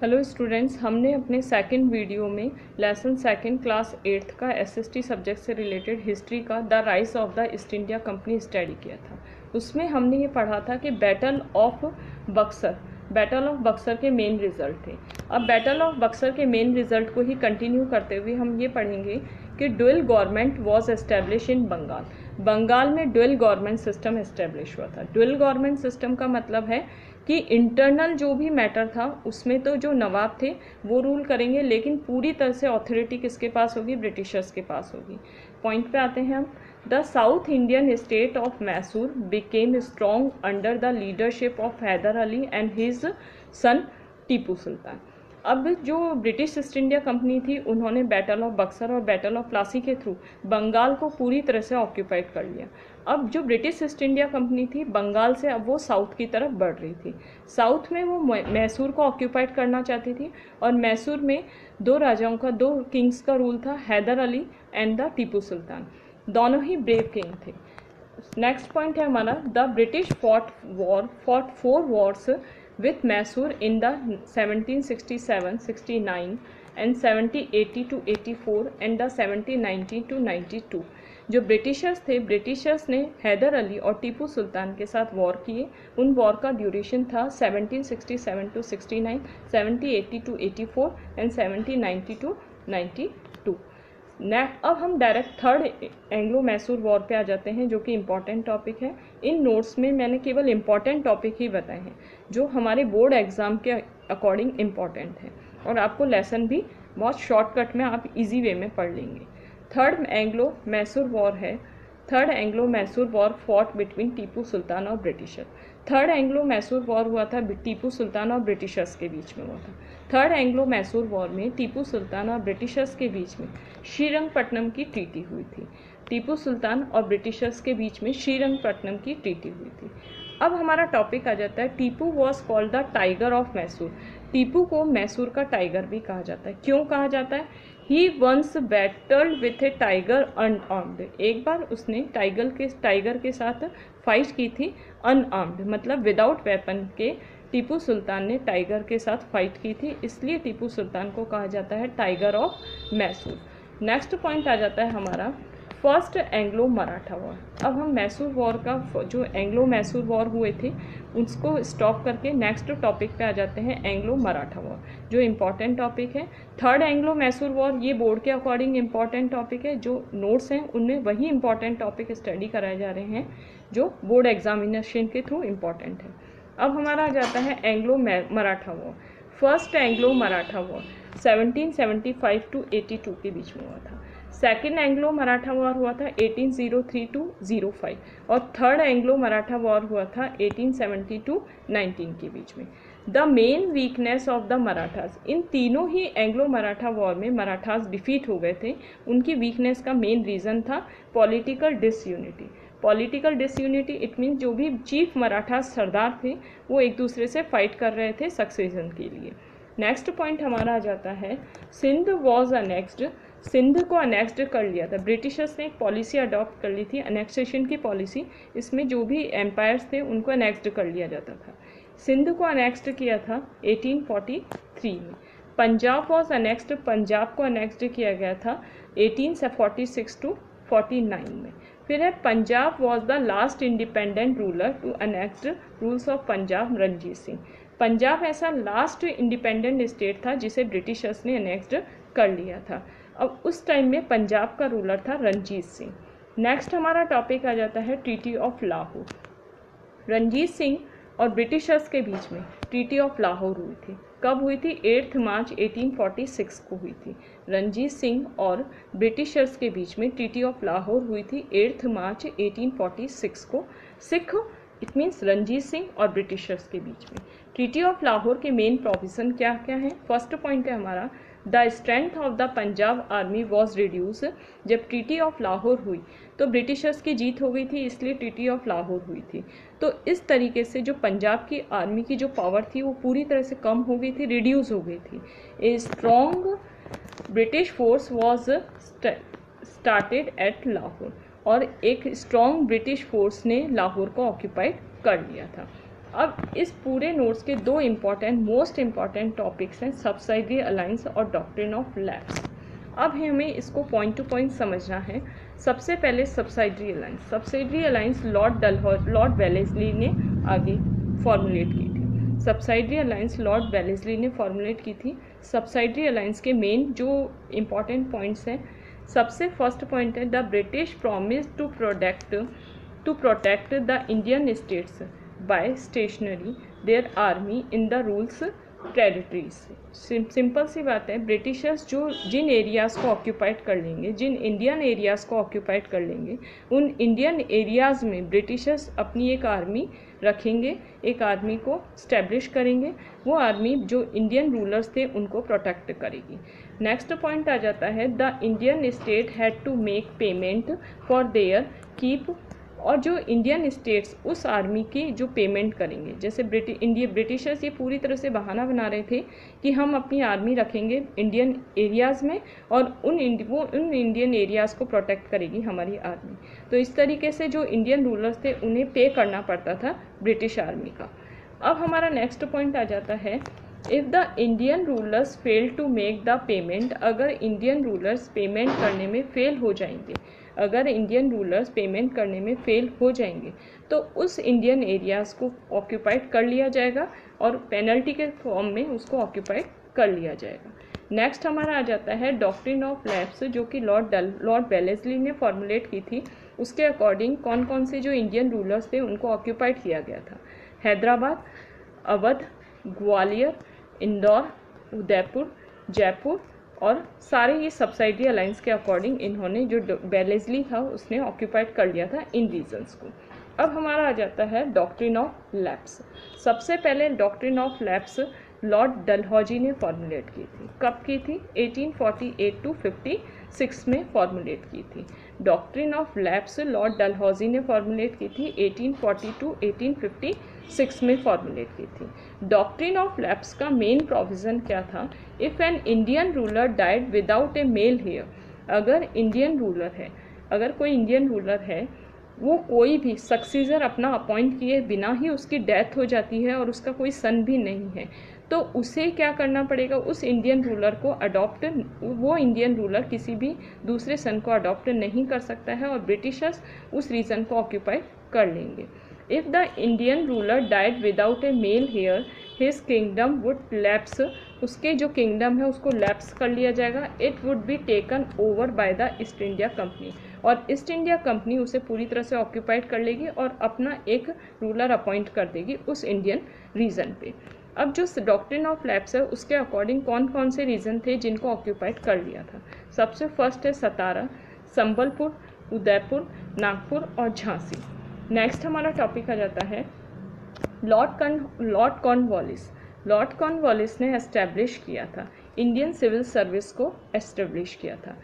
Hello students, हमने अपने second video में लेसन सेकंड क्लास 8th का एसएसटी सब्जेक्ट से रिलेटेड हिस्ट्री का the rise of the East India company study किया था। उसमें हमने ये पढ़ा था कि बैटल ऑफ बक्सर के मेन रिजल्ट थे। अब बैटल ऑफ बक्सर के मेन रिजल्ट को ही कंटिन्यू करते हुए हम ये पढ़ेंगे कि dual government was establish in Bengal में ड्यूअल गवर्नमेंट सिस्टम एस्टेब्लिश हुआ था। ड्यूअल गवर्नमेंट सिस्टम का मतलब है कि इंटरनल जो भी मैटर था उसमें तो जो नवाब थे वो रूल करेंगे, लेकिन पूरी तरह से अथॉरिटी किसके पास होगी? ब्रिटिशर्स के पास होगी। पॉइंट पे आते हैं हम। The south Indian state of Mysore became strong under the leadership of Hyder Ali and his son Tipu Sultan. अब जो ब्रिटिश ईस्ट इंडिया कंपनी थी उन्होंने बैटल ऑफ बक्सर और बैटल ऑफ प्लासी के थ्रू बंगाल को पूरी तरह से ऑक्यूपाइड कर लिया। अब जो ब्रिटिश ईस्ट इंडिया कंपनी थी बंगाल से अब वो साउथ की तरफ बढ़ रही थी। साउथ में वो मैसूर को ऑक्यूपाइड करना चाहती थी और मैसूर में दो किंग्स का रूल था, हैदर अली एंड द टीपू सुल्तान। दोनों ही ब्रेव किंग थे। नेक्स्ट पॉइंट है हमारा, the British fought 4 Wars with Mysore in the 1767-69 and 1780 to 84 and the 1790 to 92। जो ब्रिटिशर्स ने हैदर अली और टीपू सुल्तान के साथ वॉर किए। उन वॉर का ड्यूरेशन था 1767 to 69, 1780 to 84 एंड 1790 to 92। अब हम direct third Anglo Mysore war पे आ जाते हैं, जो कि इम्पॉर्टेंट टॉपिक है। इन नोट्स में मैंने केवल इम्पॉर्टेंट टॉपिक ही बताए हैं जो हमारे बोर्ड एग्ज़ाम के अकॉर्डिंग इम्पॉर्टेंट है, और आपको लेसन भी बहुत शॉर्टकट में आप इजी वे में पढ़ लेंगे। Third Anglo Mysore war fought between Tipu Sultan और Britisher. Third Anglo Mysore war हुआ था टीपू सुल्तान और ब्रिटिशर्स के बीच में हुआ था। थर्ड एंग्लो मैसूर वॉर में टीपू सुल्तान और ब्रिटिशर्स के बीच में श्रीरंगपट्टनम की ट्रीटी हुई थी। टीपू सुल्तान और ब्रिटिशर्स के बीच में श्रीरंगपट्टनम की ट्रीटी हुई थी। अब हमारा टॉपिक आ जाता है, Tipu was called the tiger of Mysore. Tipu को मैसूर का टाइगर भी कहा जाता है। क्यों कहा जाता है? He once battled with a tiger unarmed. एक बार उसने टाइगर के साथ फाइट की थी अनआर्म्ड, मतलब विदाउट वेपन के टीपू सुल्तान ने टाइगर के साथ फाइट की थी, इसलिए टीपू सुल्तान को कहा जाता है tiger of Mysore. Next point आ जाता है हमारा फर्स्ट एंग्लो मराठा वॉर। अब हम मैसूर वॉर का जो एंग्लो मैसूर वॉर हुए थे उसको स्टॉप करके नेक्स्ट टॉपिक पे आ जाते हैं, एंग्लो मराठा वॉर, जो इम्पॉर्टेंट टॉपिक है। थर्ड एंग्लो मैसूर वॉर ये बोर्ड के अकॉर्डिंग इम्पॉर्टेंट टॉपिक है। जो नोट्स हैं उनमें वही इम्पॉर्टेंट टॉपिक स्टडी कराए जा रहे हैं जो बोर्ड एग्जामिनेशन के थ्रू इम्पॉर्टेंट है। अब हमारा आ जाता है Anglo Maratha war. First Anglo Maratha war 1775 to 82 के बीच में हुआ था। सेकेंड एंग्लो मराठा वॉर हुआ था 1803 to 05 और थर्ड एंग्लो मराठा वॉर हुआ था 1870 to 19 के बीच में। The main weakness of the Marathas, इन तीनों ही एंग्लो मराठा वॉर में मराठास डिफीट हो गए थे। उनकी वीकनेस का मेन रीज़न था political disunity. Political disunity it mean जो भी चीफ मराठा सरदार थे वो एक दूसरे से फाइट कर रहे थे सक्सेशन के लिए। नेक्स्ट पॉइंट हमारा आ जाता है, सिंध वॉज अनेक्स्ड। सिंध को अनेक्स्ड कर लिया था। ब्रिटिशर्स ने एक पॉलिसी अडॉप्ट कर ली थी, अनेक्सेशन की पॉलिसी। इसमें जो भी एम्पायर्स थे उनको अनेक्स्ड कर लिया जाता था। सिंध को अनेक्स्ड किया था 1843 में। पंजाब वॉज अनेक्स्ड, पंजाब को अनेक्स्ड किया गया था 1846 to 49 में। फिर है Punjab was the last independent ruler to annexed rules of Punjab, Ranjit Singh. Punjab ऐसा लास्ट इंडिपेंडेंट स्टेट था जिसे ब्रिटिशर्स ने अनेक्स्ड कर लिया था। अब उस टाइम में पंजाब का रूलर था रणजीत सिंह। नेक्स्ट हमारा टॉपिक आ जाता है ट्रीटी ऑफ लाहौर। रणजीत सिंह और ब्रिटिशर्स के बीच में ट्रीटी ऑफ लाहौर हुई थी। कब हुई थी? 8 मार्च 1846 को हुई थी। रणजीत सिंह और ब्रिटिशर्स के बीच में ट्रीटी ऑफ लाहौर हुई थी 8 मार्च 1846 को। सिख इट मीन्स रणजीत सिंह और ब्रिटिशर्स के बीच में। ट्रीटी ऑफ लाहौर के मेन प्रोविज़न क्या क्या हैं? फर्स्ट पॉइंट है हमारा, the strength of the Punjab army was reduce. जब ट्रीटी ऑफ लाहौर हुई तो ब्रिटिशर्स की जीत हो गई थी, इसलिए ट्रीटी ऑफ लाहौर हुई थी। तो इस तरीके से जो पंजाब की आर्मी की जो पावर थी वो पूरी तरह से कम हो गई थी, रिड्यूस हो गई थी। A strong British force was started at Lahore, और एक स्ट्रॉन्ग ब्रिटिश फोर्स ने लाहौर को ऑक्यूपाइड कर लिया था। अब इस पूरे नोट्स के दो मोस्ट इम्पॉर्टेंट टॉपिक्स हैं, सब्सिडियरी अलायंस और डॉक्ट्रिन ऑफ लैप्स। अब हमें इसको पॉइंट टू पॉइंट समझना है। सबसे पहले सब्सिडियरी अलायंस लॉर्ड वेलेस्ली ने आगे फॉर्मुलेट की थी। सब्सिडियरी अलायंस लॉर्ड वेलेस्ली ने फॉर्मुलेट की थी। सब्सिडियरी अलायंस के मेन जो इम्पॉर्टेंट पॉइंट्स हैं, सबसे फर्स्ट पॉइंट है the British promise to protect the Indian states by stationary their army in the rules territories. Simple सी बात है, ब्रिटिशर्स जो जिन एरियाज़ को ऑक्यूपाइड कर लेंगे, जिन इंडियन एरियाज़ को ऑक्यूपाइड कर लेंगे, उन इंडियन एरियाज़ में ब्रिटिशर्स अपनी एक आर्मी रखेंगे, एक आर्मी को स्टैब्लिश करेंगे। वो आर्मी जो इंडियन रूलर्स थे उनको प्रोटेक्ट करेगी। नेक्स्ट पॉइंट आ जाता है the Indian state had to make payment for their keep, और जो इंडियन स्टेट्स उस आर्मी की जो पेमेंट करेंगे, जैसे ब्रिटिशर्स ये पूरी तरह से बहाना बना रहे थे कि हम अपनी आर्मी रखेंगे इंडियन एरियाज़ में और उन इंडियन एरियाज़ को प्रोटेक्ट करेगी हमारी आर्मी। तो इस तरीके से जो इंडियन रूलर्स थे उन्हें पे करना पड़ता था ब्रिटिश आर्मी का। अब हमारा नेक्स्ट पॉइंट आ जाता है if the Indian rulers fail to make the payment, अगर इंडियन रूलर्स पेमेंट करने में फेल हो जाएंगे, अगर इंडियन रूलर्स पेमेंट करने में फेल हो जाएंगे तो उस इंडियन एरियाज़ को ऑक्यूपाइड कर लिया जाएगा और पेनल्टी के फॉर्म में उसको ऑक्यूपाइड कर लिया जाएगा। नेक्स्ट हमारा आ जाता है डॉक्ट्रिन ऑफ लैप्स, जो कि लॉर्ड वेलेस्ली ने फॉर्मुलेट की थी। उसके अकॉर्डिंग कौन कौन से जो इंडियन रूलर्स थे उनको ऑक्यूपाइड किया गया था। हैदराबाद, अवध, ग्वालियर, इंदौर, उदयपुर, जयपुर और सारे ये सब्सिडियरी अलायंस के अकॉर्डिंग इन्होंने जो वेलेस्ली था उसने ऑक्यूपाइड कर लिया था इन रीजन्स को। अब हमारा आ जाता है डॉक्ट्रिन ऑफ लैप्स। सबसे पहले doctrine of lapse Lord Dalhousie ने फॉर्मुलेट की थी। कब की थी? 1848 टू 56 में फॉर्मुलेट की थी। Doctrine of lapse Lord Dalhousie ने फॉर्मुलेट की थी 1840 टू 1856 में फॉर्मुलेट की थी। डॉक्ट्रिन ऑफ लैप्स का मेन प्रोविज़न क्या था? If an Indian ruler died without a male heir, अगर इंडियन रूलर है, अगर कोई इंडियन रूलर है, वो कोई भी सक्सीजर अपना अपॉइंट किए बिना ही उसकी डेथ हो जाती है और उसका कोई सन भी नहीं है, तो उसे क्या करना पड़ेगा? उस इंडियन रूलर को वो इंडियन रूलर किसी भी दूसरे सन को अडॉप्ट नहीं कर सकता है और ब्रिटिशर्स उस रीजन को ऑक्यूपाई कर लेंगे। If the Indian ruler died without a male heir his kingdom would lapse, उसके जो किंगडम है उसको लैप्स कर लिया जाएगा। It would be taken over by the East India company, और ईस्ट इंडिया कंपनी उसे पूरी तरह से ऑक्यूपाइड कर लेगी और अपना एक रूलर अपॉइंट कर देगी उस इंडियन रीजन पे। अब जो डॉक्ट्रिन ऑफ लैप्स है उसके अकॉर्डिंग कौन कौन से रीजन थे जिनको ऑक्यूपाइड कर लिया था? सबसे फर्स्ट है सतारा, संबलपुर, उदयपुर, नागपुर और झांसी। नेक्स्ट हमारा टॉपिक आ जाता है लॉर्ड कॉर्नवालिस। लॉर्ड कॉर्नवालिस ने एस्टेब्लिश किया था, इंडियन सिविल सर्विस को एस्टेब्लिश किया था।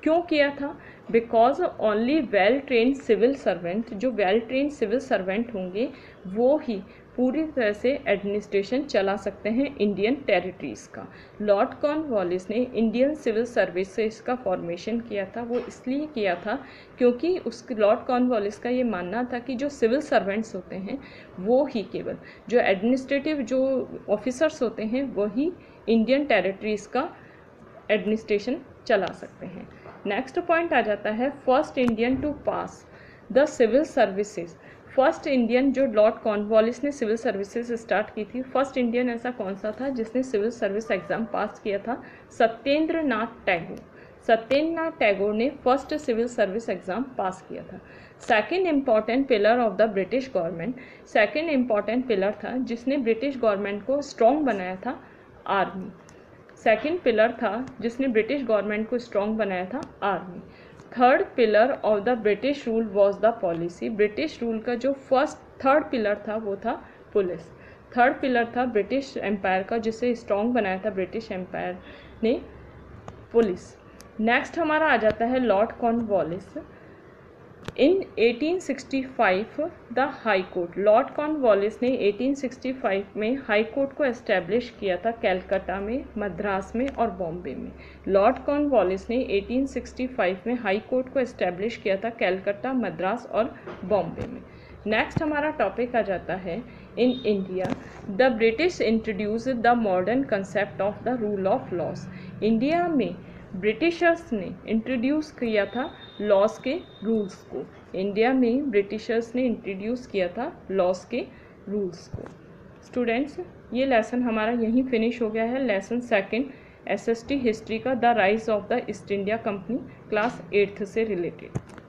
क्यों किया था? Because only well trained civil servant, जो वेल ट्रेन्ड सिविल सर्वेंट होंगे वो ही पूरी तरह से एडमिनिस्ट्रेशन चला सकते हैं इंडियन टेरिटरीज़ का। लॉर्ड कॉर्नवालिस ने इंडियन सिविल सर्विस से इसका फॉर्मेशन किया था। वो इसलिए किया था क्योंकि लॉर्ड कॉर्नवालिस का ये मानना था कि जो सिविल सर्वेंट्स होते हैं वो ही, केवल जो एडमिनिस्ट्रेटिव जो ऑफिसर्स होते हैं वही इंडियन टेरिटरीज़ का एडमिनिस्ट्रेशन चला सकते हैं। नेक्स्ट पॉइंट आ जाता है first Indian to pass the civil services. First Indian जो लॉर्ड कॉर्नवालिस ने सिविल सर्विसेज स्टार्ट की थी, फर्स्ट इंडियन ऐसा कौन सा था जिसने सिविल सर्विस एग्ज़ाम पास किया था? सत्येंद्रनाथ टैगोर। सत्येंद्रनाथ टैगोर ने first civil service exam pass किया था। Second important pillar of the British government, second important pillar था जिसने ब्रिटिश गवर्नमेंट को स्ट्रॉन्ग बनाया था, आर्मी। सेकेंड पिलर था जिसने ब्रिटिश गवर्नमेंट को स्ट्रॉन्ग बनाया था, army. Third pillar of the British rule was the policy. British rule का जो थर्ड पिलर था वो था पुलिस। थर्ड पिलर था ब्रिटिश एम्पायर का, जिसे स्ट्रॉन्ग बनाया था ब्रिटिश एम्पायर ने, पुलिस। नेक्स्ट हमारा आ जाता है Lord Cornwallis. In 1865 the high court, Lord Cornwallis ने 1865 में हाई कोर्ट को एस्टेब्लिश किया था कैलकाटा में, मद्रास में और बॉम्बे में। लॉर्ड कॉर्नवालिस ने 1865 में हाई कोर्ट को एस्टेब्लिश किया था कैलकाटा, मद्रास और बॉम्बे में। नेक्स्ट हमारा टॉपिक आ जाता है In India, the British introduced the modern concept of the rule of laws. India में ब्रिटिशर्स ने इंट्रोड्यूस किया था लॉस के रूल्स को। इंडिया में ब्रिटिशर्स ने इंट्रोड्यूस किया था लॉस के रूल्स को। स्टूडेंट्स, ये लेसन हमारा यहीं फिनिश हो गया है। लेसन सेकंड SST हिस्ट्री का the rise of the East India company class 8th से रिलेटेड।